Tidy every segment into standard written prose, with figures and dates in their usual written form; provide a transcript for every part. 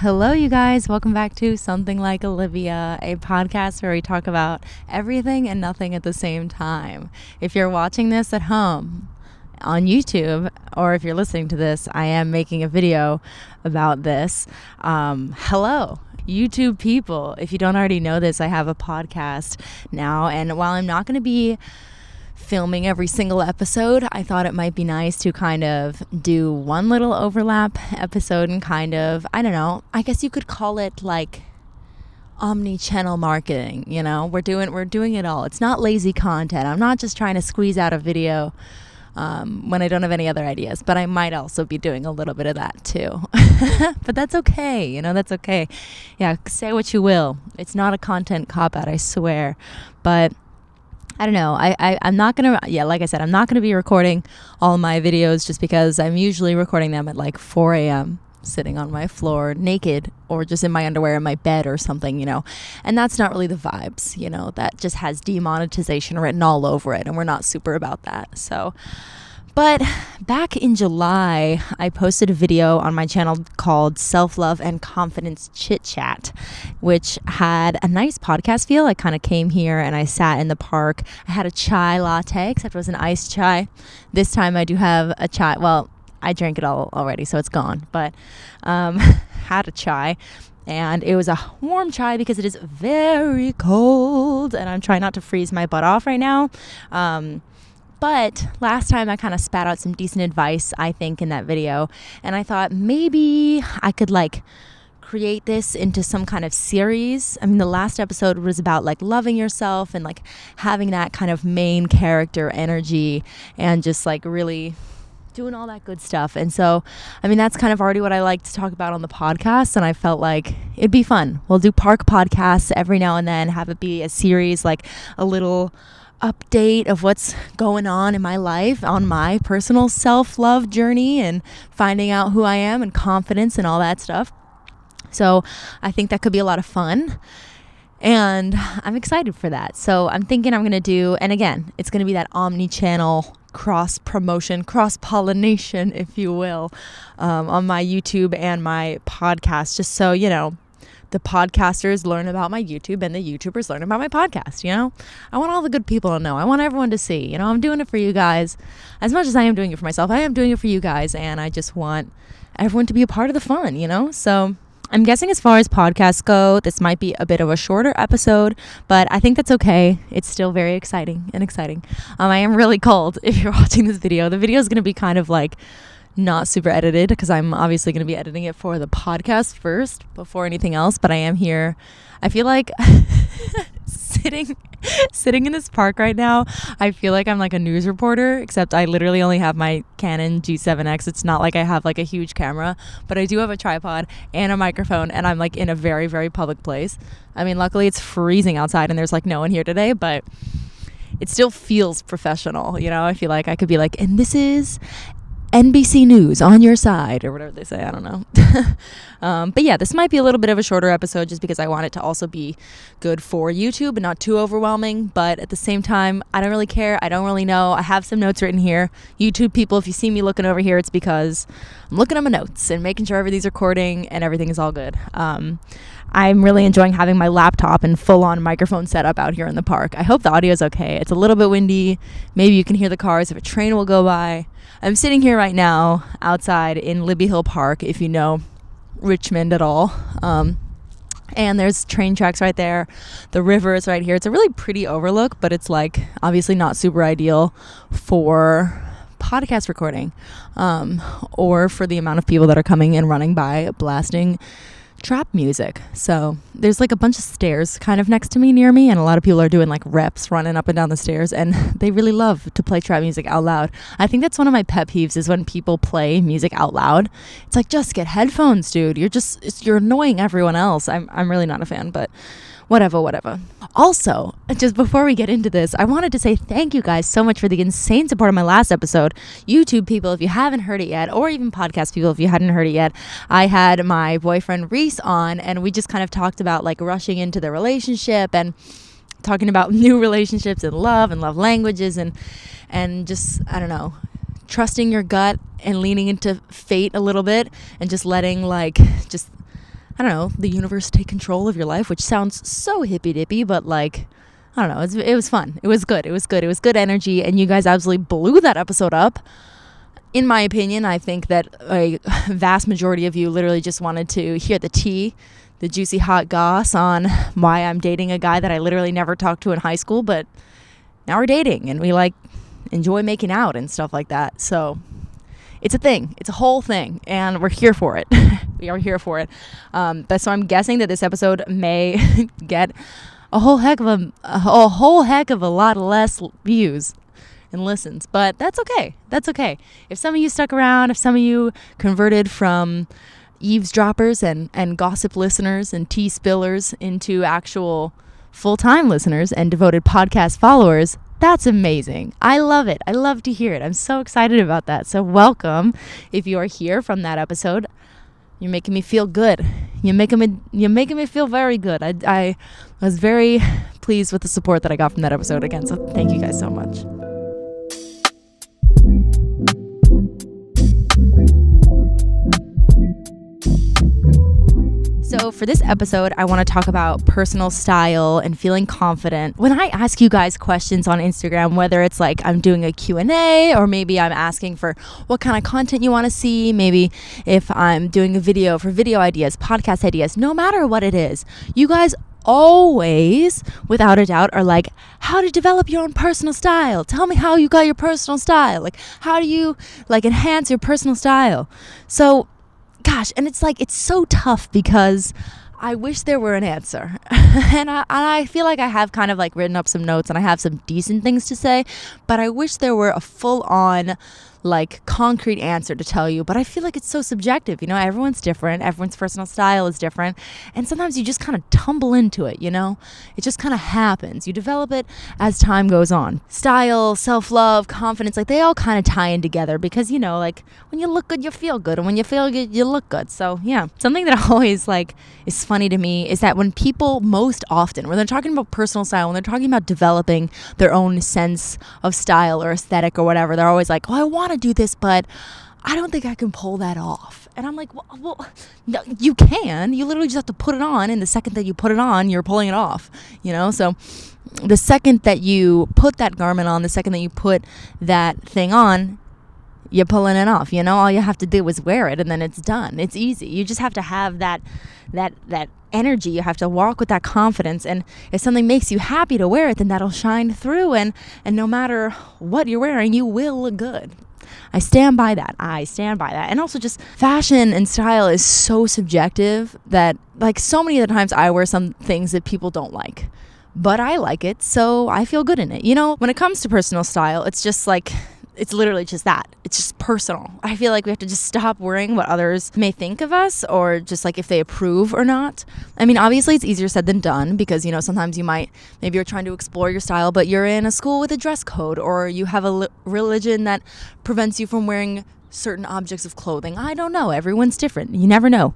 Hello, you guys. Welcome back to Something Like Olivia, a podcast where we talk about everything and nothing at the same time. If you're watching this at home on YouTube, or if you're listening to this, I am making a video about this. Hello, YouTube people. If you don't already know this, I have a podcast now, and while I'm not going to be filming every single episode, I thought it might be nice to kind of do one little overlap episode and kind of, I don't know, I guess you could call it like omni-channel marketing. We're doing it all. It's not lazy content. I'm not just trying to squeeze out a video when I don't have any other ideas, but I might also be doing a little bit of that too. But that's okay. That's okay. Yeah, say what you will. It's not a content cop-out, I swear. But I don't know. I'm not going to, like I said, I'm not going to be recording all my videos just because I'm usually recording them at like 4 a.m. sitting on my floor naked or just in my underwear in my bed or something, and that's not really the vibes, that just has demonetization written all over it, and we're not super about that. But back in July, I posted a video on my channel called Self-Love and Confidence Chit Chat, which had a nice podcast feel. I kind of came here and I sat in the park. I had a chai latte, except it was an iced chai. This time I do have a chai. Well, I drank it all already, so it's gone. But had a chai. And it was a warm chai because it is very cold. And I'm trying not to freeze my butt off right now. But last time I kind of spat out some decent advice, I think, in that video. And I thought maybe I could create this into some kind of series. I mean, the last episode was about loving yourself and having that kind of main character energy and just really doing all that good stuff. And so, I mean, that's kind of already what I like to talk about on the podcast. And I felt like it'd be fun. We'll do park podcasts every now and then, have it be a series, a little update of what's going on in my life on my personal self-love journey and finding out who I am and confidence and all that stuff. So I think that could be a lot of fun, and I'm excited for that. So I'm thinking I'm going to do, and again, it's going to be that omni-channel cross-promotion, cross-pollination, if you will, on my YouTube and my podcast, just so, the podcasters learn about my YouTube and the YouTubers learn about my podcast. I want all the good people to know. I want everyone to see, I'm doing it for you guys. As much as I am doing it for myself, I am doing it for you guys. And I just want everyone to be a part of the fun, So I'm guessing as far as podcasts go, this might be a bit of a shorter episode, but I think that's okay. It's still very exciting. I am really cold if you're watching this video. The video is going to be kind of not super edited because I'm obviously going to be editing it for the podcast first before anything else, but I am here. I feel like sitting in this park right now, I feel like I'm like a news reporter, except I literally only have my Canon G7X. It's not like I have a huge camera, but I do have a tripod and a microphone, and I'm in a very, very public place. I mean, luckily it's freezing outside and there's no one here today, but it still feels professional. I feel like I could be and this is NBC News on your side, or whatever they say. I don't know. But yeah, this might be a little bit of a shorter episode just because I want it to also be good for YouTube and not too overwhelming. But at the same time, I don't really care. I don't really know. I have some notes written here. YouTube people, if you see me looking over here, it's because I'm looking at my notes and making sure everything's recording and everything is all good. I'm really enjoying having my laptop and full-on microphone setup out here in the park. I hope the audio is okay. It's a little bit windy. Maybe you can hear the cars if a train will go by. I'm sitting here right now outside in Libby Hill Park, if you know Richmond at all. And there's train tracks right there. The river is right here. It's a really pretty overlook, but it's obviously not super ideal for podcast recording, or for the amount of people that are coming and running by blasting trap music. So there's a bunch of stairs kind of next to me, near me, and a lot of people are doing reps running up and down the stairs, and they really love to play trap music out loud. I think that's one of my pet peeves, is when people play music out loud. It's just get headphones, dude. You're annoying everyone else. I'm really not a fan, but whatever. Also, just before we get into this, I wanted to say thank you guys so much for the insane support of my last episode. YouTube people, if you haven't heard it yet, or even podcast people, if you hadn't heard it yet, I had my boyfriend Reese on, and we just kind of talked about rushing into the relationship and talking about new relationships and love languages and just, I don't know, trusting your gut and leaning into fate a little bit and just letting just I don't know, the universe take control of your life, which sounds so hippy-dippy, but like, I don't know, it was fun. It was good. It was good energy, and you guys absolutely blew that episode up. In my opinion, I think that a vast majority of you literally just wanted to hear the tea, the juicy hot goss on why I'm dating a guy that I literally never talked to in high school, but now we're dating and we like enjoy making out and stuff like that. So it's a thing. It's a whole thing, and we're here for it. We are here for it. So I'm guessing that this episode may get a whole heck of a lot less views and listens, but that's okay. That's okay. If some of you stuck around, if some of you converted from eavesdroppers and gossip listeners and tea spillers into actual full-time listeners and devoted podcast followers, that's amazing. I love it. I love to hear it. I'm so excited about that. So welcome if you are here from that episode. You're making me feel good. You're making me feel very good. I was very pleased with the support that I got from that episode again. So thank you guys so much. So for this episode, I want to talk about personal style and feeling confident. When I ask you guys questions on Instagram, whether it's like I'm doing a Q&A or maybe I'm asking for what kind of content you want to see, maybe if I'm doing a video for video ideas, podcast ideas, no matter what it is, you guys always, without a doubt, are like, how to develop your own personal style. Tell me how you got your personal style. Like, how do you like enhance your personal style? So gosh, and it's like, it's so tough because I wish there were an answer. and I feel like I have kind of like written up some notes and I have some decent things to say, but I wish there were a full-on like concrete answer to tell you. But I feel like it's so subjective, you know, everyone's different, everyone's personal style is different, and sometimes you just kind of tumble into it, you know, it just kind of happens. You develop it as time goes on. Style, self-love, confidence, like they all kind of tie in together because, you know, like when you look good, you feel good, and when you feel good, you look good. So yeah, something that always like is funny to me is that when people most often, when they're talking about personal style, when they're talking about developing their own sense of style or aesthetic or whatever, they're always like, oh, I want to do this, but I don't think I can pull that off. And I'm like, well, no, you can. You literally just have to put it on, and the second that you put it on, you're pulling it off, you know? So the second that you put that garment on, the second that you put that thing on, you're pulling it off, you know? All you have to do is wear it, and then it's done. It's easy. You just have to have that energy. You have to walk with that confidence, and if something makes you happy to wear it, then that'll shine through, and no matter what you're wearing, you will look good. I stand by that. And also just fashion and style is so subjective that like so many of the times I wear some things that people don't like, but I like it, so I feel good in it. You know, when it comes to personal style, it's just like, it's literally just that. It's just personal. I feel like we have to just stop worrying what others may think of us or just like if they approve or not. I mean, obviously it's easier said than done because, you know, sometimes maybe you're trying to explore your style, but you're in a school with a dress code or you have a religion that prevents you from wearing certain objects of clothing. I don't know. Everyone's different. You never know.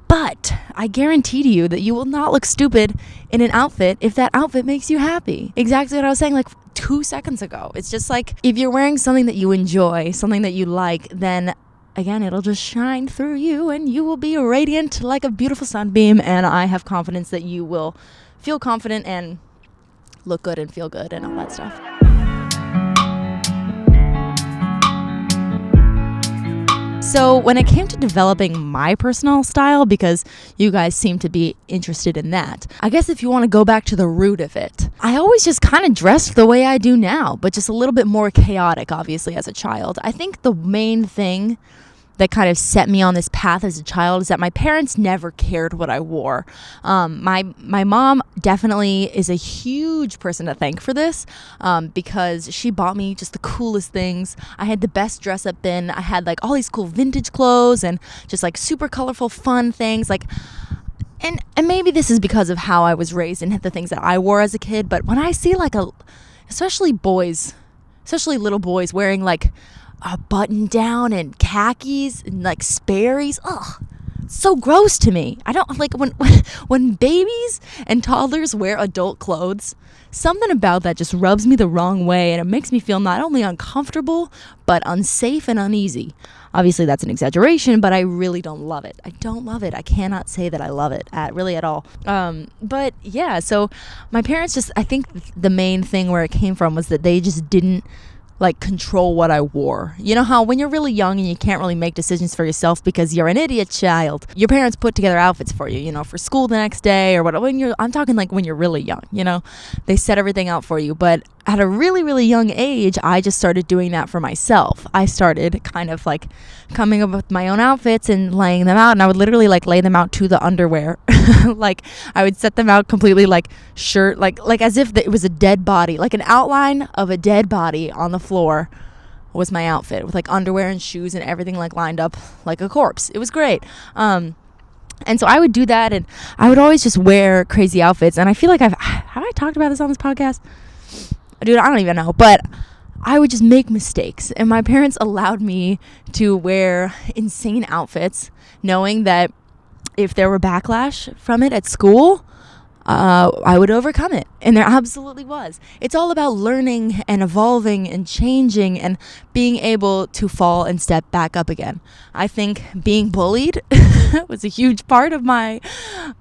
But I guarantee to you that you will not look stupid in an outfit if that outfit makes you happy. Exactly what I was saying like 2 seconds ago. It's just like if you're wearing something that you enjoy, something that you like, then again, it'll just shine through you and you will be radiant like a beautiful sunbeam. And I have confidence that you will feel confident and look good and feel good and all that stuff. So when it came to developing my personal style, because you guys seem to be interested in that, I guess if you want to go back to the root of it, I always just kind of dressed the way I do now, but just a little bit more chaotic, obviously, as a child. I think the main thing that kind of set me on this path as a child is that my parents never cared what I wore. My mom definitely is a huge person to thank for this because she bought me just the coolest things. I had the best dress up bin. I had like all these cool vintage clothes and just like super colorful fun things like. And maybe this is because of how I was raised and the things that I wore as a kid, but when I see like especially little boys wearing like a button down and khakis and like Sperry's, so gross to me. I don't like when babies and toddlers wear adult clothes. Something about that just rubs me the wrong way, and it makes me feel not only uncomfortable, but unsafe and uneasy. Obviously, that's an exaggeration, but I really don't love it. I don't love it. I cannot say that I love it at all. But yeah, so my parents I think the main thing where it came from was that they just didn't like control what I wore. You know how when you're really young and you can't really make decisions for yourself because you're an idiot child, your parents put together outfits for you, for school the next day or whatever. I'm talking like when you're really young, they set everything out for you. But at a really, really young age, I just started doing that for myself. I started kind of like coming up with my own outfits and laying them out, and I would literally like lay them out to the underwear. Like I would set them out completely like shirt, like as if it was a dead body, like an outline of a dead body on the floor was my outfit, with like underwear and shoes and everything like lined up like a corpse. It was great. And so I would do that, and I would always just wear crazy outfits. And I feel like have I talked about this on this podcast? Dude, I don't even know, but I would just make mistakes, and my parents allowed me to wear insane outfits, knowing that if there were backlash from it at school, I would overcome it. And there absolutely was. It's all about learning and evolving and changing and being able to fall and step back up again. I think being bullied was a huge part of my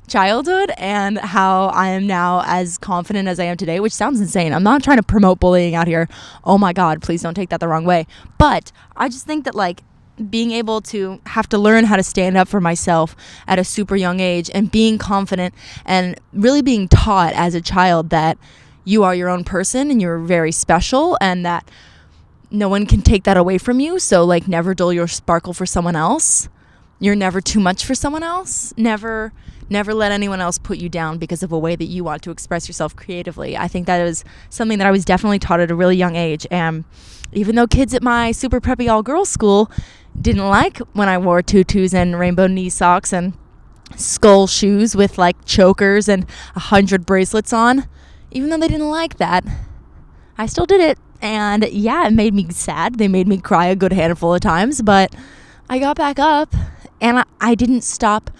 childhood and how I am now as confident as I am today, which sounds insane. I'm not trying to promote bullying out here. Oh my God, please don't take that the wrong way. But I just think that like being able to have to learn how to stand up for myself at a super young age and being confident and really being taught as a child that you are your own person and you're very special and that no one can take that away from you. So like never dull your sparkle for someone else. You're never too much for someone else. Never let anyone else put you down because of a way that you want to express yourself creatively. I think that is something that I was definitely taught at a really young age. And even though kids at my super preppy all-girls school didn't like when I wore tutus and rainbow knee socks and skull shoes with like chokers and 100 bracelets on, even though they didn't like that, I still did it. And yeah, it made me sad. They made me cry a good handful of times, but I got back up and I didn't stop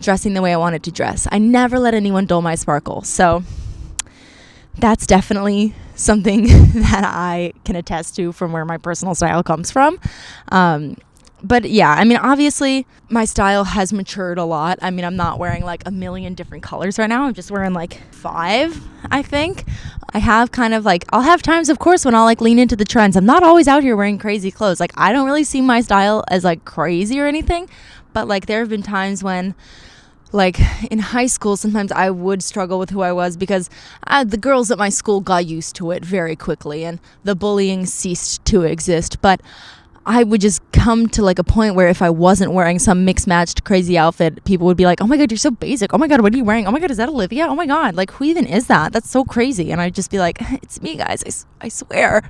dressing the way I wanted to dress. I never let anyone dull my sparkle. So that's definitely something that I can attest to from where my personal style comes from. But yeah, I mean, obviously my style has matured a lot. I mean, I'm not wearing like a million different colors right now. I'm just wearing like 5, I think. I have kind of like, I'll have times, of course, when I'll like lean into the trends. I'm not always out here wearing crazy clothes. Like, I don't really see my style as like crazy or anything. But like, there have been times when, like in high school, sometimes I would struggle with who I was because the girls at my school got used to it very quickly and the bullying ceased to exist. But I would just come to like a point where if I wasn't wearing some mixed matched crazy outfit, people would be like, oh my God, you're so basic. Oh my God, what are you wearing? Oh my God, is that Olivia? Oh my God, like who even is that? That's so crazy. And I'd just be like, it's me, guys. I swear.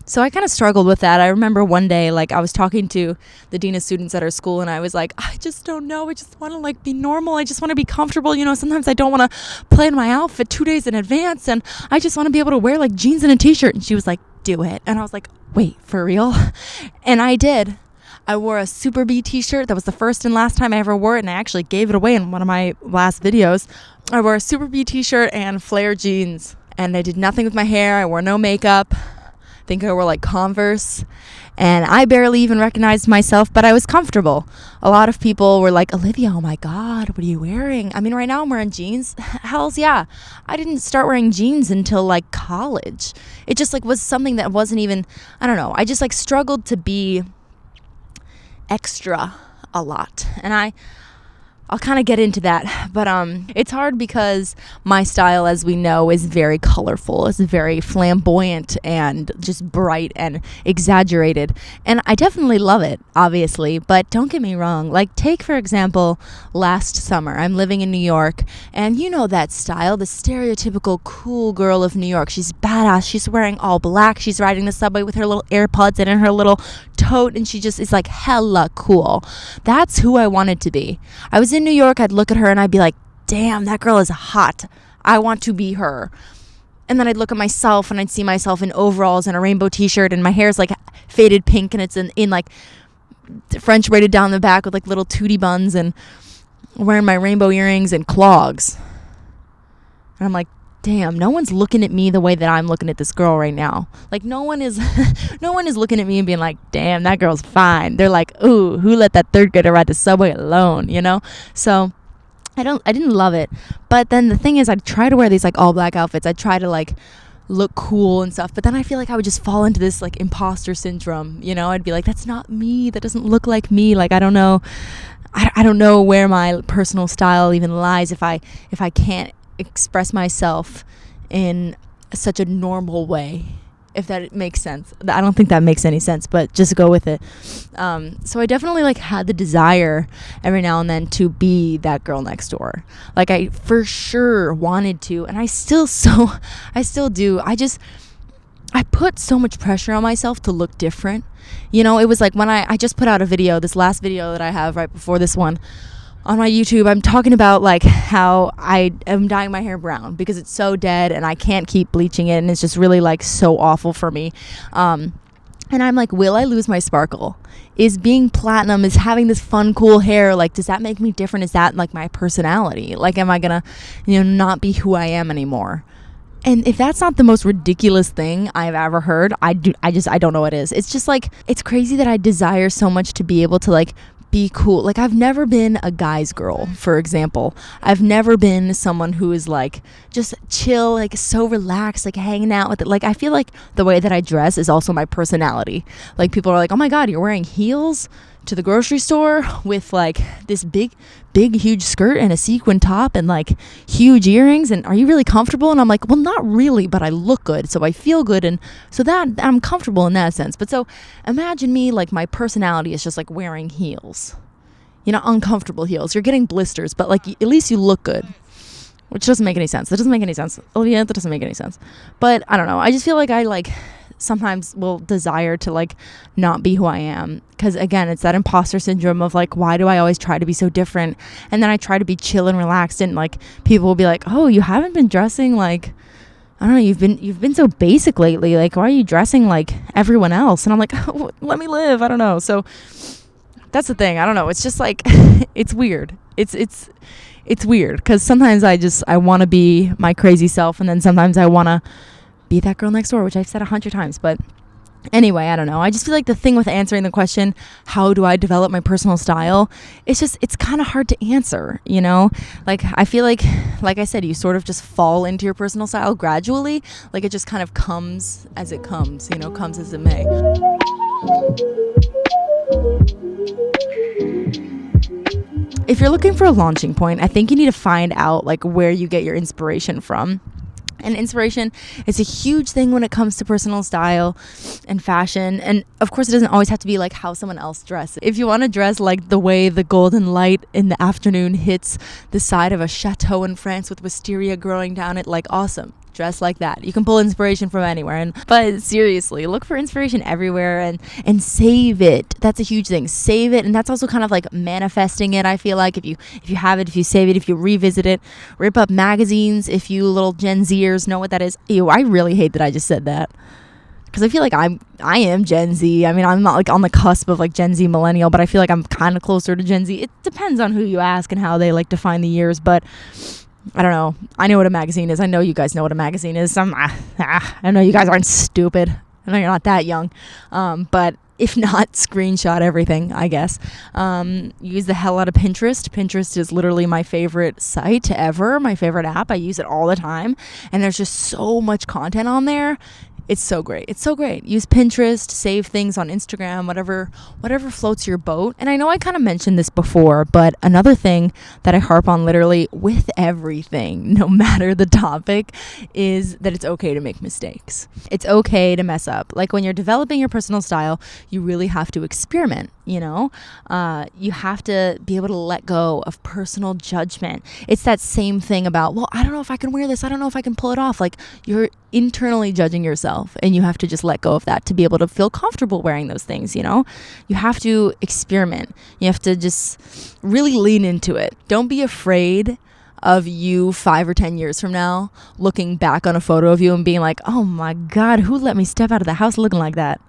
So I kind of struggled with that. I remember one day, like I was talking to the dean of students at our school and I was like, I just don't know. I just want to like be normal. I just want to be comfortable. You know, sometimes I don't want to plan my outfit 2 days in advance. And I just want to be able to wear like jeans and a t-shirt. And she was like, do it. And I was like, wait, for real? And I did. I wore a Super B t-shirt. That was the first and last time I ever wore it, and I actually gave it away in one of my last videos. I wore a Super B t-shirt and flare jeans, and I did nothing with my hair. I wore no makeup. I think I wore like Converse, and I barely even recognized myself, but I was comfortable. A lot of people were like, Olivia, oh my God, what are you wearing? I mean, right now I'm wearing jeans. Hells yeah. I didn't start wearing jeans until like college. It just like was something that wasn't even, I don't know. I just like struggled to be extra a lot. And I'll kind of get into that, but it's hard because my style, as we know, is very colorful. It's very flamboyant and just bright and exaggerated. And I definitely love it, obviously, but don't get me wrong. Like, take, for example, last summer. I'm living in New York, and you know that style, the stereotypical cool girl of New York. She's badass. She's wearing all black. She's riding the subway with her little AirPods and in her little tote, and she just is like hella cool. That's who I wanted to be. I was in New York, I'd look at her and I'd be like, damn, that girl is hot. I want to be her. And then I'd look at myself and I'd see myself in overalls and a rainbow t-shirt and my hair's like faded pink and it's in like French braided down the back with like little tootie buns and wearing my rainbow earrings and clogs. And I'm like, damn, no one's looking at me the way that I'm looking at this girl right now. Like no one is looking at me and being like, damn, that girl's fine. They're like, ooh, who let that third grader ride the subway alone, you know? So I didn't love it. But then the thing is, I'd try to wear these like all black outfits. I'd try to like look cool and stuff, but then I feel like I would just fall into this like imposter syndrome, you know? I'd be like, that's not me, that doesn't look like me. Like I don't know where my personal style even lies if I can't express myself in such a normal way, if that makes sense. I don't think that makes any sense, but just go with it. So I definitely like had the desire every now and then to be that girl next door. Like I for sure wanted to, and I still do. I put so much pressure on myself to look different. You know, it was like when I just put out a video, this last video that I have right before this one on my YouTube, I'm talking about like how I am dyeing my hair brown because it's so dead and I can't keep bleaching it, and it's just really like so awful for me. And I'm like, will I lose my sparkle? Is being platinum, is having this fun, cool hair, like, does that make me different? Is that like my personality? Like, am I gonna, not be who I am anymore? And if that's not the most ridiculous thing I've ever heard, I don't know what is. It's just like, it's crazy that I desire so much to be able to like be cool. Like I've never been a guy's girl, for example. I've never been someone who is like just chill, like so relaxed, like hanging out with it. Like I feel like the way that I dress is also my personality. Like people are like, oh my God, you're wearing heels to the grocery store with like this big huge skirt and a sequin top and like huge earrings, and are you really comfortable? And I'm like, well, not really, but I look good, so I feel good, and so that I'm comfortable in that sense. But so imagine me, like my personality is just like wearing heels, uncomfortable heels. You're getting blisters, but like at least you look good, which doesn't make any sense. That doesn't make any sense, Olivia. That doesn't make any sense. But I don't know, I just feel like I like sometimes will desire to like not be who I am, because again, it's that imposter syndrome of like, why do I always try to be so different? And then I try to be chill and relaxed, and like people will be like, oh, you haven't been dressing like, I don't know, you've been so basic lately, like why are you dressing like everyone else? And I'm like, oh, let me live. I don't know. So that's the thing. I don't know, it's just like it's weird. It's weird because sometimes I want to be my crazy self, and then sometimes I want to be that girl next door, which I've said 100 times. But anyway, I don't know. I just feel like the thing with answering the question, how do I develop my personal style? It's kind of hard to answer, Like, I feel like I said, you sort of just fall into your personal style gradually. Like, it just kind of comes as it comes, comes as it may. If you're looking for a launching point, I think you need to find out, like, where you get your inspiration from. And inspiration is a huge thing when it comes to personal style and fashion. And of course, it doesn't always have to be like how someone else dresses. If you want to dress like the way the golden light in the afternoon hits the side of a chateau in France with wisteria growing down it, like awesome. Dress like that. You can pull inspiration from anywhere. But seriously, look for inspiration everywhere and save it. That's a huge thing. Save it. And that's also kind of like manifesting it. I feel like if you have it, if you save it, if you revisit it, rip up magazines. If you little Gen Zers know what that is. Ew, I really hate that I just said that, because I feel like I am Gen Z. I mean, I'm not like on the cusp of like Gen Z millennial, but I feel like I'm kind of closer to Gen Z. It depends on who you ask and how they like define the years, but I don't know. I know what a magazine is. I know you guys know what a magazine is. I know you guys aren't stupid. I know you're not that young. But if not, screenshot everything, I guess. Use the hell out of Pinterest. Pinterest is literally my favorite site ever, my favorite app. I use it all the time. And there's just so much content on there. It's so great. It's so great. Use Pinterest, save things on Instagram, whatever floats your boat. And I know I kind of mentioned this before, but another thing that I harp on literally with everything, no matter the topic, is that it's okay to make mistakes. It's okay to mess up. Like when you're developing your personal style, you really have to experiment, you have to be able to let go of personal judgment. It's that same thing about, well, I don't know if I can wear this. I don't know if I can pull it off. Like you're internally judging yourself, and you have to just let go of that to be able to feel comfortable wearing those things. You have to experiment. You have to just really lean into it. Don't be afraid of you 5 or 10 years from now looking back on a photo of you and being like, oh my God, who let me step out of the house looking like that?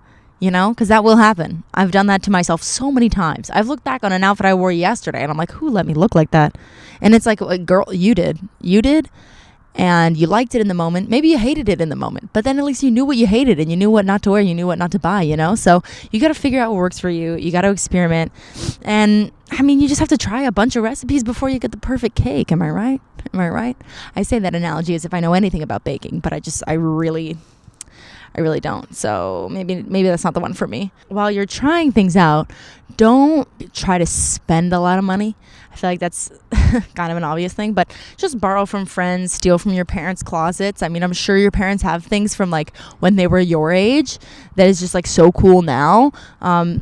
you know, because that will happen. I've done that to myself so many times. I've looked back on an outfit I wore yesterday and I'm like, who let me look like that? And it's like, girl, you did. And you liked it in the moment. Maybe you hated it in the moment, but then at least you knew what you hated and you knew what not to wear. You knew what not to buy, you know? So you got to figure out what works for you. You got to experiment. And I mean, you just have to try a bunch of recipes before you get the perfect cake. Am I right? I say that analogy as if I know anything about baking, but I really don't. So maybe that's not the one for me. While you're trying things out, don't try to spend a lot of money. I feel like that's kind of an obvious thing, but just borrow from friends, steal from your parents' closets. I mean, I'm sure your parents have things from like when they were your age that is just like so cool now.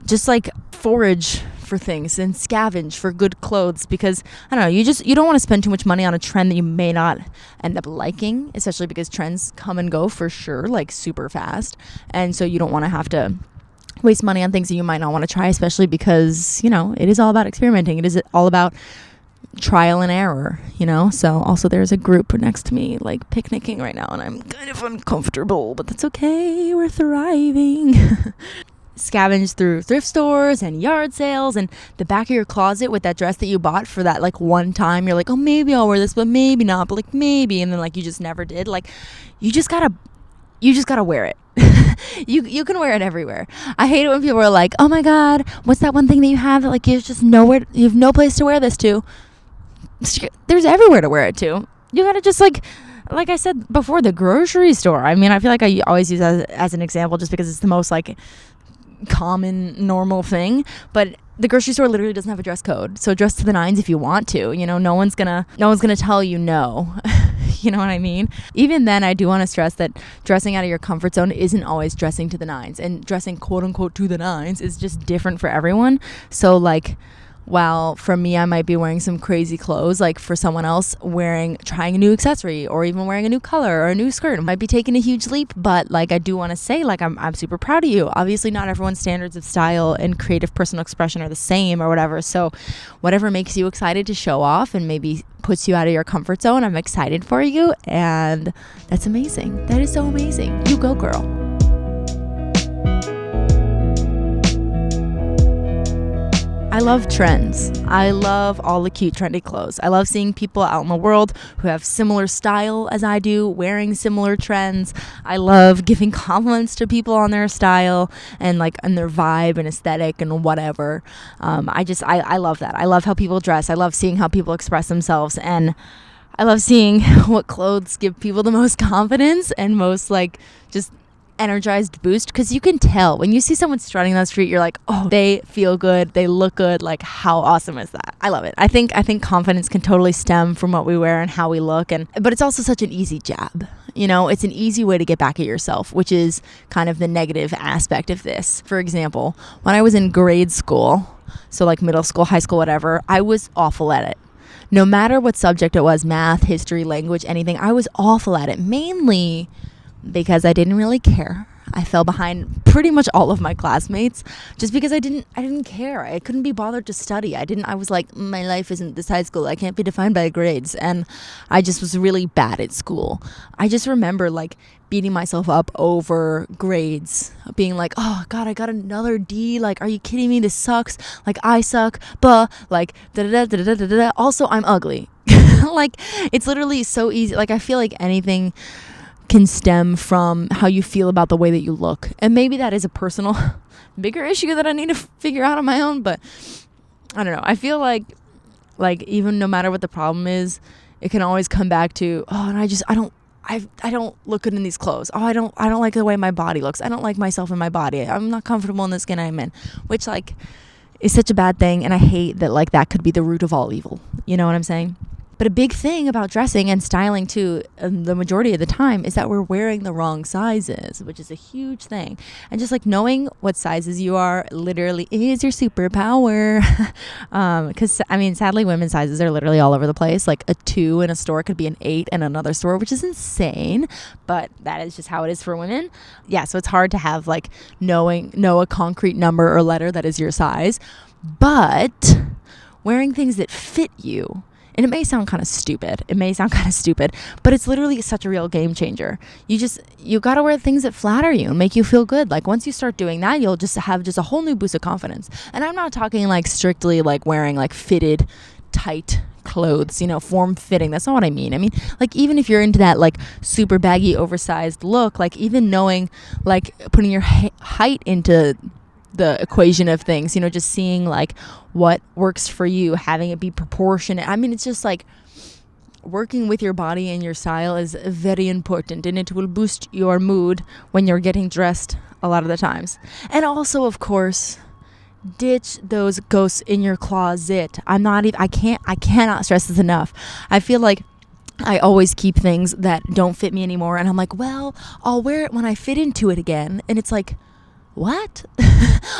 Just like forage for things and scavenge for good clothes, because I don't know, you don't want to spend too much money on a trend that you may not end up liking, especially because trends come and go for sure, like super fast. And so you don't want to have to waste money on things that you might not want to try, especially because, you know, it is all about experimenting. It is all about trial and error, you know. So also there's a group next to me like picnicking right now and I'm kind of uncomfortable, but that's okay, we're thriving. Scavenge through thrift stores and yard sales and the back of your closet with that dress that you bought for that like one time. You're like, oh, maybe I'll wear this, but maybe not, but like maybe, and then like you just never did. Like you just gotta wear it. You can wear it everywhere. I hate it when people are like, oh my god, what's that one thing that you have that like you have no place to wear this to? There's everywhere to wear it to. You gotta just like I said before, the grocery store. I mean, I feel like I always use that as an example just because it's the most like common normal thing, but the grocery store literally doesn't have a dress code, so dress to the nines if you want to, you know. No one's gonna tell you no. You know what I mean? Even then, I do want to stress that dressing out of your comfort zone isn't always dressing to the nines, and dressing quote unquote to the nines is just different for everyone. So like, while for me I might be wearing some crazy clothes, like for someone else trying a new accessory or even wearing a new color or a new skirt might be taking a huge leap. But like, I do want to say, like, I'm super proud of you. Obviously not everyone's standards of style and creative personal expression are the same or whatever, so whatever makes you excited to show off and maybe puts you out of your comfort zone, I'm excited for you, and that's amazing. That is so amazing. You go, girl. I love trends. I love all the cute trendy clothes. I love seeing people out in the world who have similar style as I do, wearing similar trends. I love giving compliments to people on their style and like on their vibe and aesthetic and whatever. I love that. I love how people dress. I love seeing how people express themselves, and I love seeing what clothes give people the most confidence and most like just energized boost, because you can tell when you see someone strutting down the street, you're like, oh, they feel good, they look good. Like, how awesome is that? I love it. I think confidence can totally stem from what we wear and how we look, but it's also such an easy jab. You know, it's an easy way to get back at yourself, which is kind of the negative aspect of this. For example, when I was in grade school, so like middle school, high school, whatever, I was awful at it. No matter what subject it was, math, history, language, anything, I was awful at it, mainly because I didn't really care. I fell behind pretty much all of my classmates just because I didn't care. I couldn't be bothered to study. I was like, my life isn't this high school. I can't be defined by grades. And I just was really bad at school. I just remember like beating myself up over grades, being like, oh God, I got another D. Like, are you kidding me? This sucks. Like, I suck. But like, da-da-da-da-da-da-da. Also, I'm ugly. Like, it's literally so easy. Like, I feel like anything can stem from how you feel about the way that you look, and maybe that is a personal bigger issue that I need to figure out on my own, but I don't know. I feel like even no matter what the problem is, it can always come back to, oh, and I don't look good in these clothes. Oh, I don't like the way my body looks. I don't like myself in my body. I'm not comfortable in the skin I'm in, which like is such a bad thing, and I hate that like that could be the root of all evil. You know what I'm saying? But a big thing about dressing and styling too, the majority of the time, is that we're wearing the wrong sizes, which is a huge thing. And just like knowing what sizes you are literally is your superpower. Because I mean, sadly, women's sizes are literally all over the place. Like a 2 in a store could be an 8 in another store, which is insane. But that is just how it is for women. Yeah, so it's hard to have like know a concrete number or letter that is your size. But wearing things that fit you And it may sound kind of stupid. But it's literally such a real game changer. You got to wear things that flatter you and make you feel good. Like once you start doing that, you'll just have just a whole new boost of confidence. And I'm not talking like strictly like wearing like fitted, tight clothes, form fitting. That's not what I mean. I mean, like even if you're into that like super baggy, oversized look, like even knowing, like putting your height into the equation of things, just seeing like what works for you, having it be proportionate. I mean, it's just like working with your body and your style is very important, and it will boost your mood when you're getting dressed a lot of the times. And also, of course, ditch those ghosts in your closet. I cannot stress this enough. I feel like I always keep things that don't fit me anymore, and I'm like, well, I'll wear it when I fit into it again. And it's like, what?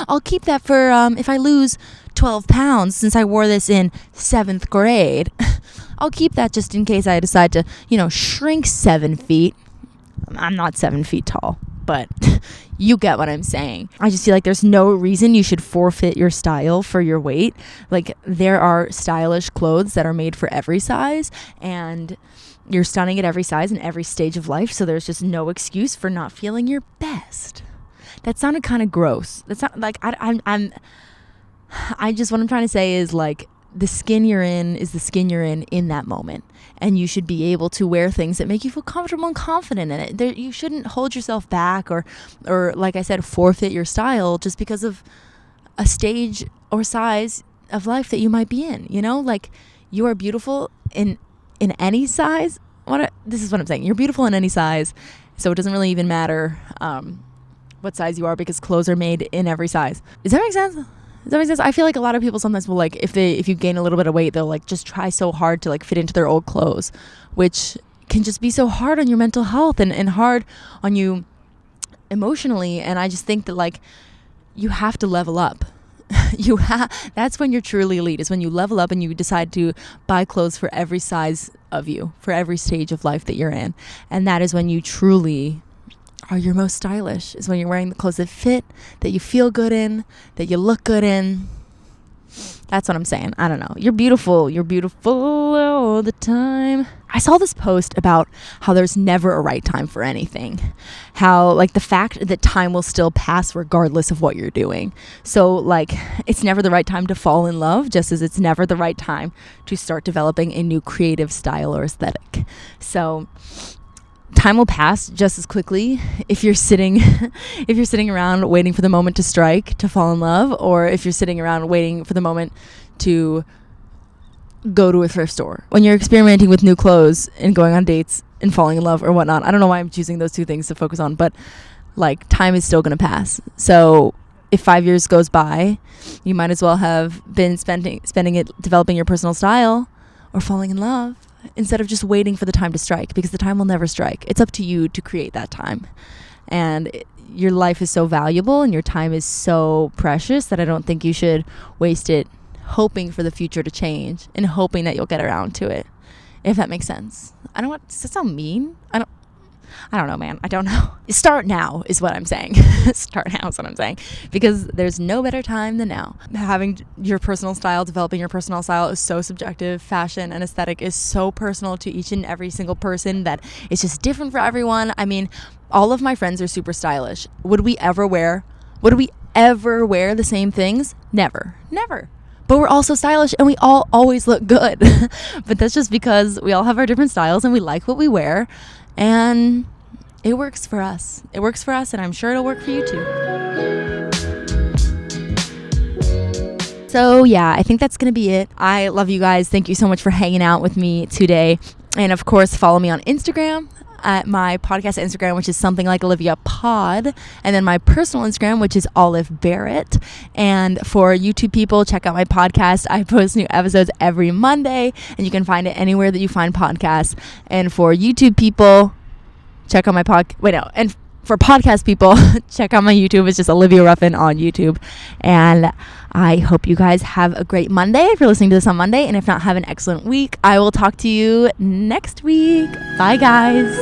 I'll keep that for if I lose 12 pounds since I wore this in 7th grade. I'll keep that just in case I decide to, shrink 7 feet. I'm not 7 feet tall, but you get what I'm saying. I just feel like there's no reason you should forfeit your style for your weight. Like there are stylish clothes that are made for every size, and you're stunning at every size and every stage of life. So there's just no excuse for not feeling your best. That sounded kind of gross. That's not like what I'm trying to say is like the skin you're in is the skin you're in that moment, and you should be able to wear things that make you feel comfortable and confident in it. You shouldn't hold yourself back or like I said, forfeit your style just because of a stage or size of life that you might be in. Like you are beautiful in any size. This is what I'm saying. You're beautiful in any size, so it doesn't really even matter what size you are, because clothes are made in every size. Does that make sense? I feel like a lot of people sometimes will like, if you gain a little bit of weight, they'll like just try so hard to like fit into their old clothes, which can just be so hard on your mental health and hard on you emotionally. And I just think that like you have to level up. That's when you're truly elite, is when you level up and you decide to buy clothes for every size of you, for every stage of life that you're in. And that is when you truly are your most stylish, is when you're wearing the clothes that fit, that you feel good in, that you look good in. That's what I'm saying. I don't know. You're beautiful all the time. I saw this post about how there's never a right time for anything. How like the fact that time will still pass regardless of what you're doing. So like it's never the right time to fall in love, just as it's never the right time to start developing a new creative style or aesthetic. So time will pass just as quickly if you're sitting around waiting for the moment to strike, to fall in love, or if you're sitting around waiting for the moment to go to a thrift store. When you're experimenting with new clothes and going on dates and falling in love or whatnot. I don't know why I'm choosing those two things to focus on, but like time is still going to pass. So if 5 years goes by, you might as well have been spending it developing your personal style or falling in love, instead of just waiting for the time to strike, because the time will never strike. It's up to you to create that time. And your life is so valuable and your time is so precious that I don't think you should waste it hoping for the future to change and hoping that you'll get around to it, if that makes sense. Does that sound mean? I don't know, man. I don't know. Start now is what I'm saying. Start now is what I'm saying. Because there's no better time than now. Having your personal style, developing your personal style is so subjective. Fashion and aesthetic is so personal to each and every single person that it's just different for everyone. I mean, all of my friends are super stylish. Would we ever wear the same things? Never. But we're also stylish and we all always look good. But that's just because we all have our different styles and we like what we wear. And it works for us. And I'm sure it'll work for you too. So yeah, I think that's going to be it. I love you guys. Thank you so much for hanging out with me today. And of course, follow me on Instagram at my podcast Instagram, which is something like Olivia Pod, and then my personal Instagram, which is Olive Barrett. And for YouTube people, check out my podcast. I post new episodes every Monday, and you can find it anywhere that you find podcasts. And for YouTube people, check out my and for podcast people, check out my YouTube. It's just Olivia Ruffin on YouTube. And I hope you guys have a great Monday if you're listening to this on Monday. And if not, have an excellent week. I will talk to you next week. Bye, guys.